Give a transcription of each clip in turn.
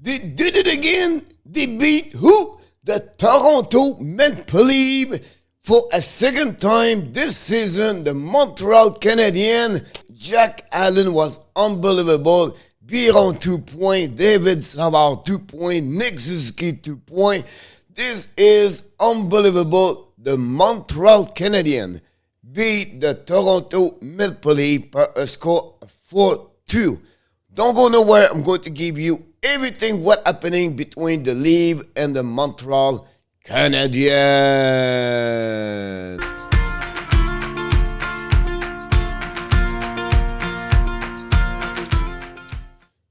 They did it again. They beat who? The Toronto Maple Leafs for a second time this season. The Montreal Canadiens. Jack Allen was unbelievable. Byron 2 points. David Savard 2 points. Nick Suzuki 2 points. This is unbelievable. The Montreal Canadiens beat the Toronto Maple Leafs per a score of 4-2. Don't go nowhere. I'm going to give you everything what happening between the Leafs and the Montreal Canadiens.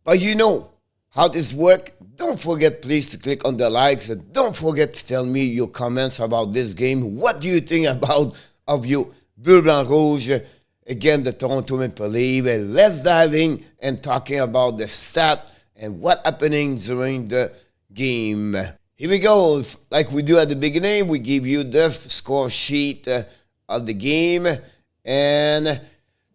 But you know how this works. Don't forget, please, to click on the likes. And don't forget to tell me your comments about this game. What do you think about of you? Bleu, Blanc, Rouge, again, the Toronto Maple Leafs. And let's dive in and talking about the stat and what happening during the game. Here we go. Like we do at the beginning, we give you the score sheet of the game. And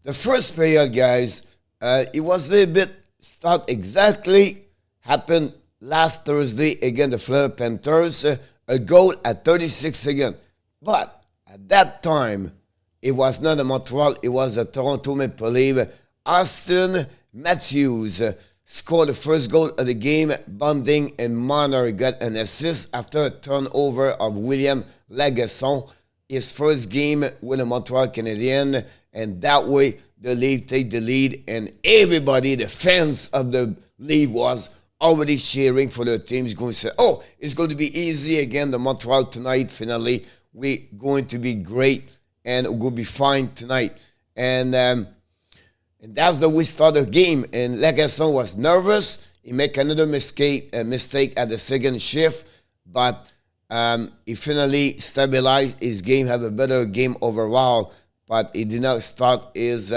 the first period, guys, it was a little bit start exactly happened last Thursday against the Florida Panthers. A goal at 36 seconds. But at that time, it was not a Montreal, it was a Toronto Maple Leafs. Auston Matthews scored the first goal of the game. Bunting and Marner got an assist after a turnover of William Lagesson. His first game with the Montreal Canadiens. And that way, the Leafs take the lead. And everybody, the fans of the Leafs, was already cheering for their teams. Going to say, oh, it's going to be easy again. The Montreal tonight, finally. We're going to be great. And we'll be fine tonight. And that's the way we start the game. And Lagesson was nervous. He made another mistake at the second shift. But he finally stabilized his game, have a better game overall. But he did not start his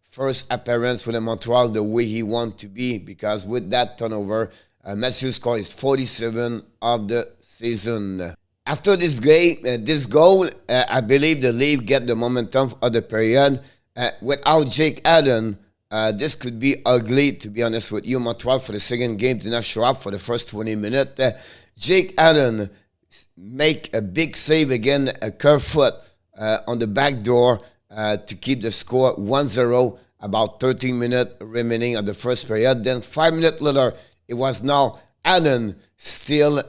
first appearance with the Montreal the way he wanted to be. Because with that turnover, Matthews scored his 47 of the season. After this game, this goal, I believe the Leafs get the momentum of the period. Without Jake Allen, this could be ugly, to be honest with you. Montreal for the second game did not show up for the first 20 minutes. Jake Allen make a big save again, a curve foot on the back door to keep the score 1-0, about 13 minutes remaining of the first period. Then 5 minutes later, it was now Allen still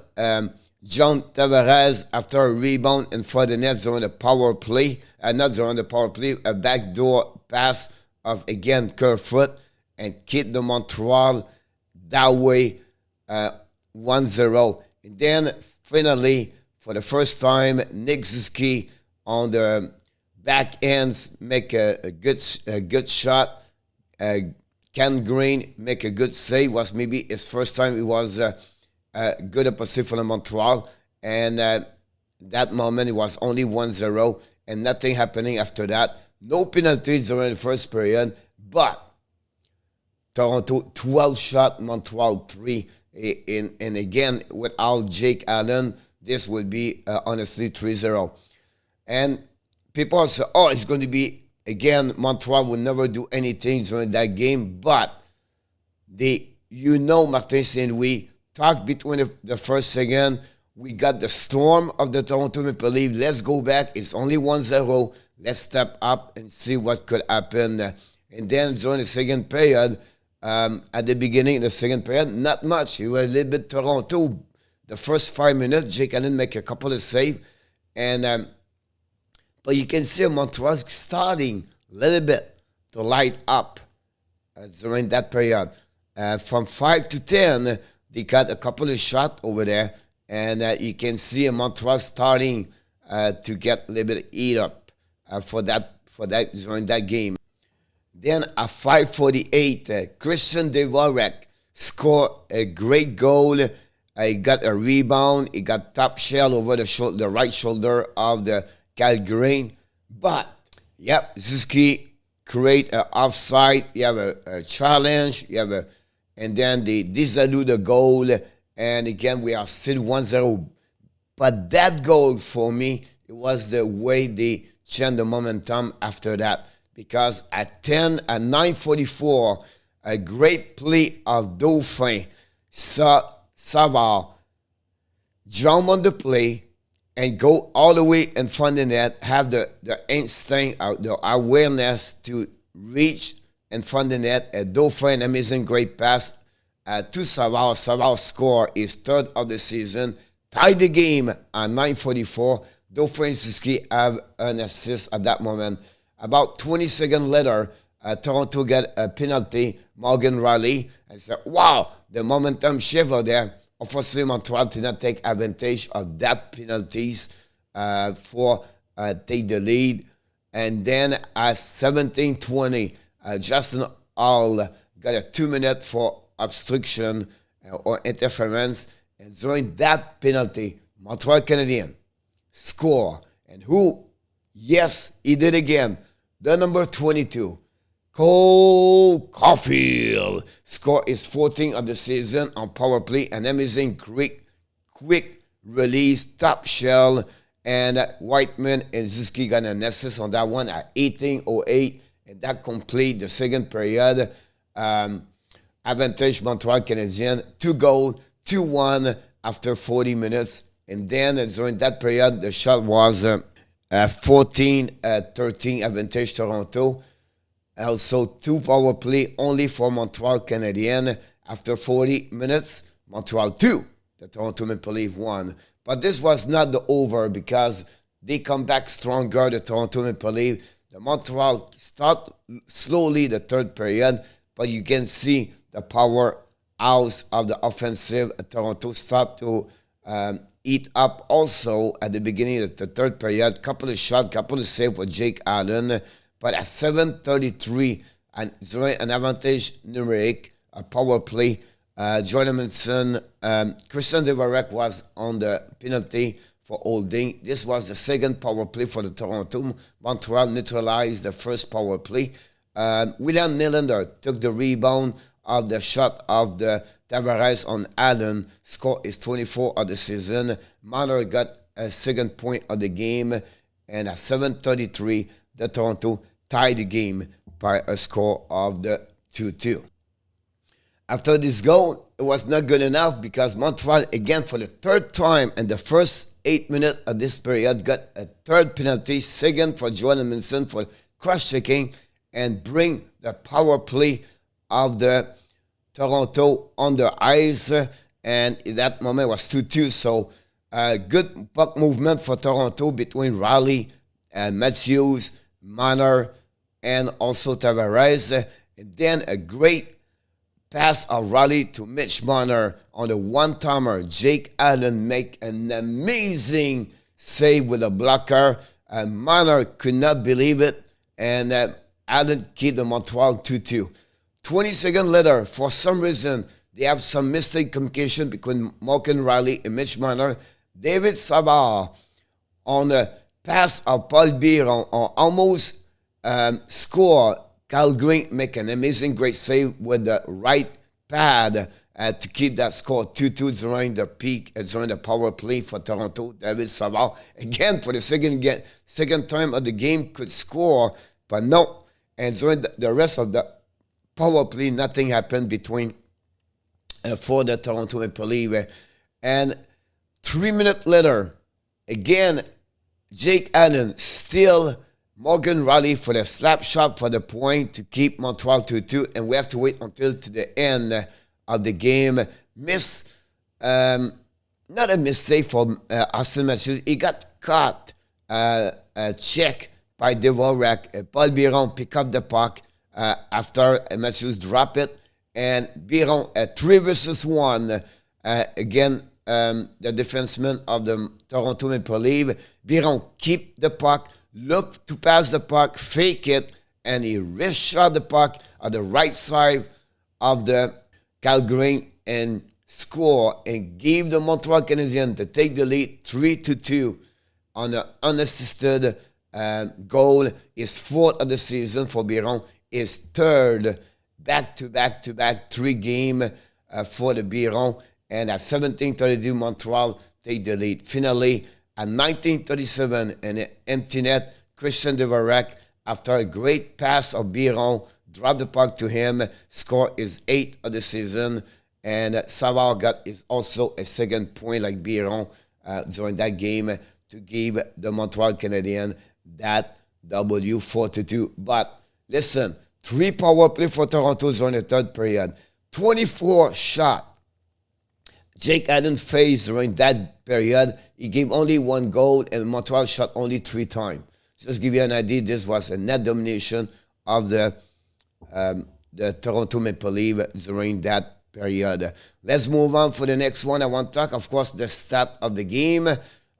John Tavares after a rebound in front of the net during the power play. Not during the power play, a backdoor pass of, again, Kerfoot and keep the Montreal that way 1-0. And then, finally, for the first time, Nick Suzuki on the back ends make a good shot. Kallgren make a good save. Was maybe his first time. It was good opposite for the Montreal. And that moment, it was only 1-0 and nothing happening after that. No penalties during the first period, but Toronto 12 shot, Montreal 3. And again, without Jake Allen, this would be honestly 3-0. And people say, oh, it's going to be, again, Montreal will never do anything during that game. But Martin Saint-Louis talked between the first second. We got the storm of the Toronto Maple Leafs. Let's go back. It's only 1-0. Let's step up and see what could happen. And then during the second period, at the beginning of the second period, not much. It was a little bit Toronto. The first 5 minutes, Jake Allen make a couple of saves. And but you can see Montreal starting a little bit to light up during that period. From 5 to 10, they got a couple of shots over there. And you can see Montreal starting to get a little bit eat up for that during that game. Then at 5:48, Christian Dvorak scored a great goal. He got a rebound. He got top shell over the right shoulder of the Kallgren. But, yep, Suzuki create an offside. You have a challenge. And then they disallowed the goal. And again, we are still 1-0. But that goal, for me, it was the way they changed the momentum after that. Because at 9:44, a great play of Dauphin saw Savard jump on the play and go all the way in front of the net, have the instinct, the awareness to reach in front of the net. Dauphin, an amazing great pass to Savard. Savard score his third of the season, tied the game at 9:44. Dauphin Suzuki have an assist at that moment. About 20 seconds later, Toronto got a penalty. Morgan Riley and said, wow, the momentum shift there. Unfortunately, Montreal did not take advantage of that penalties for take the lead. And then at 17:20, Justin Hall got a 2-minute for obstruction or interference. And during that penalty, Montreal Canadiens score. And who? Yes, he did again. The number 22, Cole Caulfield, score his 14th of the season on power play. An amazing, quick release, top shell. And Whiteman and Suzuki got an assist on that one at 18:08. And that complete the second period. Advantage Montreal Canadiens, 2 goals, 2-1 after 40 minutes. And then during that period, the shot was 14-13 advantage Toronto. Also, 2 power play only for Montreal Canadiens. After 40 minutes, Montreal 2, the Toronto Maple Leafs 1. But this was not the over because they come back stronger, the Toronto Maple Leafs. The Montreal start slowly the third period, but you can see the powerhouse of the offensive. Toronto start to eat up also at the beginning of the third period. Couple of shots, couple of saves for Jake Allen. But at 7:33, and an advantage numeric, a power play, Jordan Manson, Christian Dvorak was on the penalty for holding. This was the second power play for the Toronto. Montreal neutralized the first power play. William Nylander took the rebound of the shot of the Tavares on Allen, scored his 24th of the season. Marner got a second point of the game, and at 7:33, the Toronto tied the game by a score of the 2-2. After this goal, it was not good enough because Montreal, again for the third time in the first 8 minutes of this period, got a third penalty, second for Jordan Manson for cross-checking and bring the power play of the Toronto on the ice. And in that moment was 2-2. So good puck movement for Toronto between Riley and Matthews, Marner, and also Tavares. And then a great pass of Riley to Mitch Marner on the one-timer. Jake Allen make an amazing save with a blocker. Marner could not believe it. And Allen keep the Montreal 2-2. 20 seconds later, for some reason, they have some mistake communication between Morgan Riley and Mitch Marner. David Savard on the pass of Paul Byron on almost score. Kallgren make an amazing great save with the right pad to keep that score 2-2 during the peak, during the power play for Toronto. David Savard, again, for the second time of the game, could score, but no. And during the rest of the power play, nothing happened between for the Toronto Maple Leafs. And 3 minutes later, again, Jake Allen still Morgan Riley for the slap shot for the point to keep Montreal 2-2, and we have to wait until to the end of the game. Not a mistake for Auston Matthews. He got caught, check by Dvorak. Paul Byron pick up the puck after Matthews drop it, and Byron 3 versus 1 again. The defenseman of the Toronto Maple Leafs. Byron keep the puck, look to pass the puck, fake it, and he wrist shot the puck at the right side of the Kallgren and score and gave the Montreal Canadiens to take the lead 3-2 on an unassisted goal. His 4th of the season for Byron, his 3rd back-to-back 3 game for the Byron. And at 17:32, Montreal take the lead. Finally, at 19:37, an empty net, Christian Dvorak, after a great pass of Byron, dropped the puck to him, scored his 8th of the season. And Savard got is also a second point like Byron during that game to give the Montreal Canadiens that W 4-2. But listen, 3 power play for Toronto during the third period. 24 shot. Jake Allen faced during that period. He gave only 1 goal and Montreal shot only 3 times. Just give you an idea, this was a net domination of the Toronto Maple Leafs during that period. Let's move on for the next one. I want to talk, of course, the stat of the game.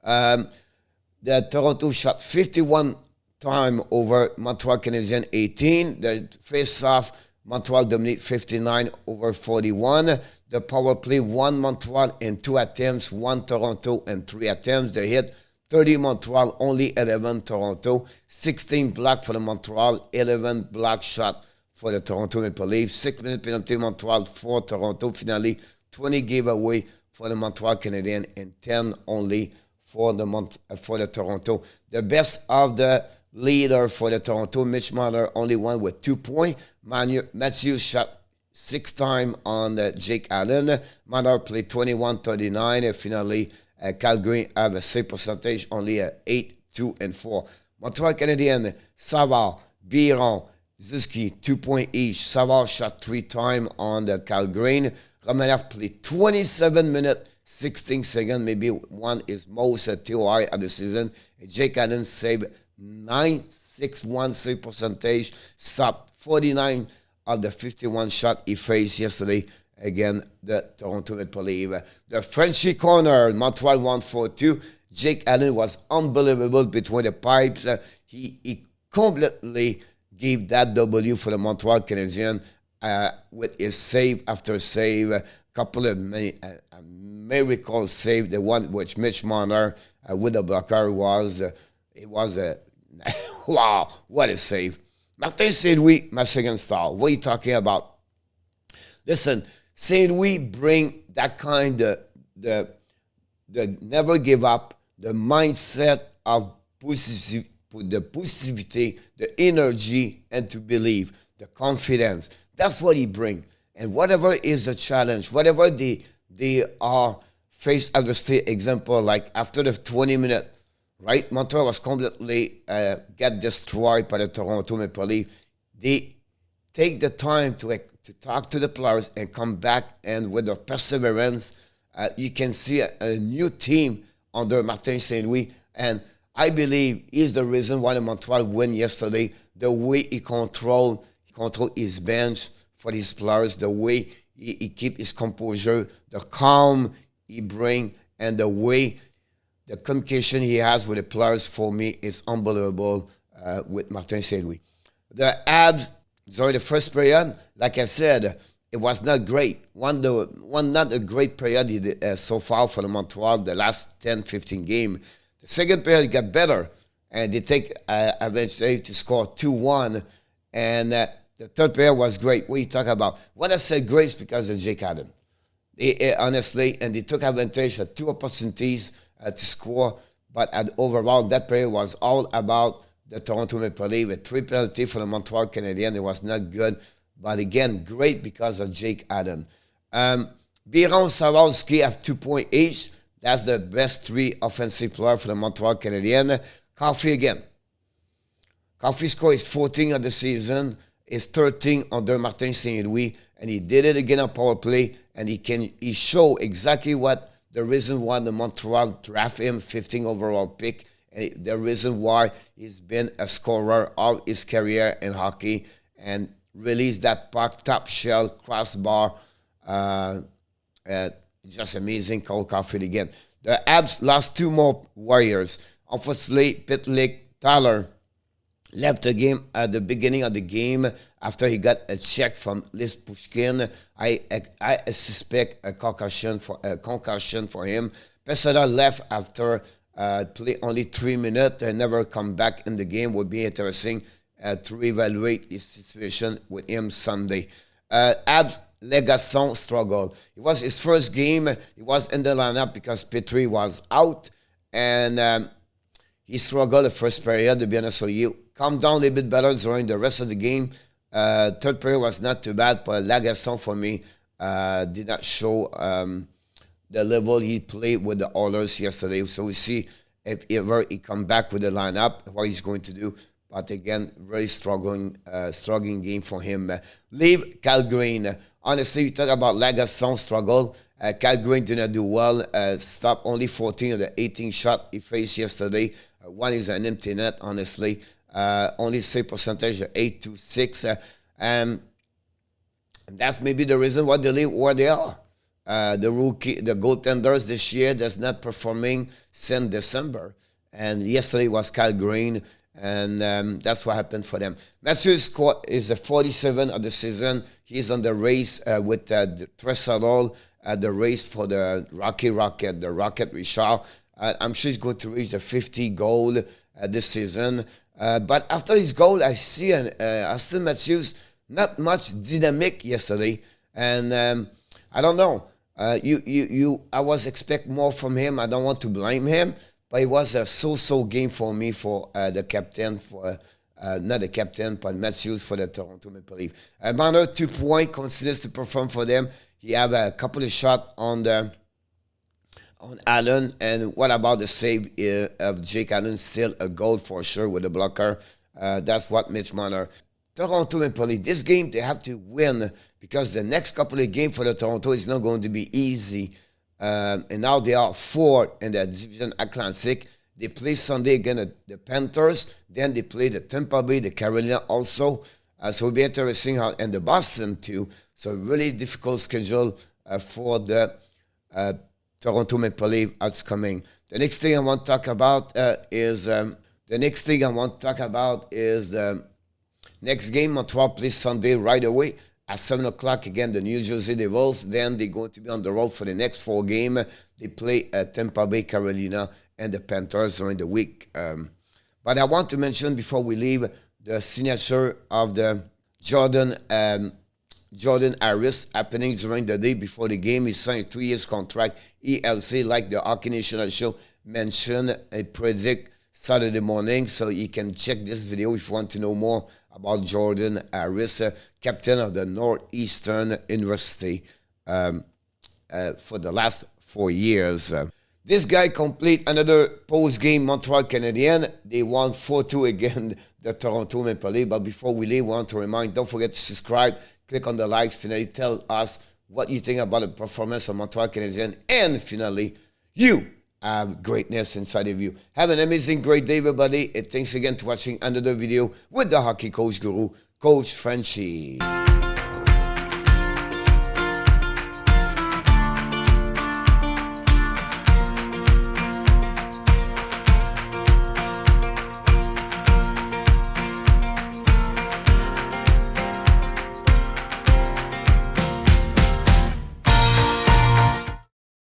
The Toronto shot 51 times over Montreal Canadiens 18. The face-off, Montreal dominate 59 over 41. The power play, 1 Montreal and 2 attempts, 1 Toronto and 3 attempts. The hit, 30 Montreal, only 11 Toronto. 16 block for the Montreal, 11 block shot for the Toronto Maple Leafs. 6-minute penalty Montreal, 4 Toronto. Finally, 20 giveaway for the Montreal Canadiens and 10 only for the Toronto. The best of the leader for the Toronto, Mitch Marner, only one with 2 points. Matthews shot 6 times on Jake Allen. Marner played 21-39. And finally, Kallgren have a save percentage only at 8, 2, and 4. Montreal Canadiens, Savard, Byron, Zuski, 2 points each. Savard shot 3 times on the Kallgren. Romanov played 27 minutes, 16 seconds. Maybe one is most TOI of the season. Jake Allen saved 9.61 save percentage. Stopped 49 of the 51 shot he faced yesterday against the Toronto Maple Leafs. The Frenchy corner, Montreal 1-4-2. Jake Allen was unbelievable between the pipes. He completely gave that W for the Montreal Canadiens with his save after save. A couple of miracle save. The one which Mitch Marner with the blocker was, it was a, wow, what a save. Martin Saint-Louis, my second star. What are you talking about? Listen, Saint-Louis bring that kind of, the never give up, the mindset of the positivity, the energy, and to believe, the confidence. That's what he bring. And whatever is a challenge, whatever they are faced at the state example, like after the 20 minutes, right? Montreal was completely get destroyed by the Toronto Maple Leafs. They take the time to talk to the players and come back, and with their perseverance, you can see a new team under Martin Saint-Louis. And I believe he's the reason why the Montreal win yesterday. The way he control his bench for his players, the way he keep his composure, the calm he bring, and the way the communication he has with the players, for me, is unbelievable with Martin Saint-Louis. The Habs, during the first period, like I said, it was not great. One not a great period so far for the Montreal, the last 10, 15 games. The second period got better, and they take eventually to score 2-1, and the third period was great. What are you talking about? When I say great, it's because of Jake Allen. Honestly, and they took advantage of 2 opportunities to score, but overall, that period was all about the Toronto Maple Leafs. A 3 penalty for the Montreal Canadiens. It was not good, but again, great because of Jake Allen. Byron, Savard have 2 points each. That's the best 3 offensive players for the Montreal Canadiens. Coffee again. Coffee score is 14 of the season. Is 13 under Martin Saint-Louis, and he did it again on power play, and he show exactly what the reason why the Montreal draft him 15 overall pick, and the reason why he's been a scorer all his career in hockey, and release that puck, top shell, crossbar, just amazing. Cole Caulfield again. The Habs lost 2 more Warriors. Unfortunately, Pitlick, Tyler left the game at the beginning of the game after he got a check from Liz Pushkin. I suspect a concussion for him. Pesada left after play only 3 minutes and never come back in the game. Would be interesting to evaluate his situation with him Sunday. Abs Legasson struggled. It was his first game. He was in the lineup because Petrie was out, and he struggled the first period, to be honest with you. Calmed down a little bit better during the rest of the game. Third period was not too bad, but Lagasson, for me, did not show the level he played with the Oilers yesterday. So we see if ever he come back with the lineup, what he's going to do. But again, very struggling game for him. Leave Kallgren. Honestly, we talk about Lagasson struggle. Kallgren did not do well. Stopped only 14 of the 18 shots he faced yesterday. One is an empty net, honestly. Only save percentage of 8-6. And that's maybe the reason why they live where they are. The goaltenders this year that's not performing since December. And yesterday was Kallgren. And that's what happened for them. Matthews is the 47 of the season. He's on the race with Tressadol at the race for the Rocket Richard. I'm sure he's going to reach the 50 goal this season. But after his goal, I see Auston Matthews not much dynamic yesterday. And I don't know. I was expect more from him. I don't want to blame him. But it was a so-so game for me for the captain, not the captain, but Matthews for the Toronto Maple Leafs. Marner, 2 points, considers to perform for them. He have a couple of shots on Allen. And what about the save of Jake Allen? Still a goal for sure with the blocker. That's what Mitch Marner. Toronto Maple Leafs, this game they have to win because the next couple of games for the Toronto is not going to be easy. And now they are 4 in the Division Atlantic. They play Sunday again the Panthers. Then they play the Tampa Bay, the Carolina also. So it'll be interesting how, and the Boston too. So really difficult schedule for the Toronto Maple Leafs that's coming. The next thing I want to talk about is the next game. Montreal plays Sunday right away. At 7 o'clock, again, the New Jersey Devils. Then they're going to be on the road for the next 4 games. They play Tampa Bay, Carolina, and the Panthers during the week. But I want to mention before we leave the signature of the Jordan Harris happening during the day before the game. He signed a 2-year contract. ELC, like the Hockey National Show mentioned, predict Saturday morning. So you can check this video if you want to know more about Jordan Harris, captain of the Northeastern University for the last 4 years. This guy complete another post-game Montreal Canadiens. They won 4-2 against the Toronto Maple Leafs. But before we leave, we want to remind, don't forget to subscribe, click on the likes, finally tell us what you think about the performance of Montreal Canadiens, and finally, you have greatness inside of you. Have an amazing, great day, everybody. And thanks again for watching another video with the Hockey Coach Guru, Coach Frenchie.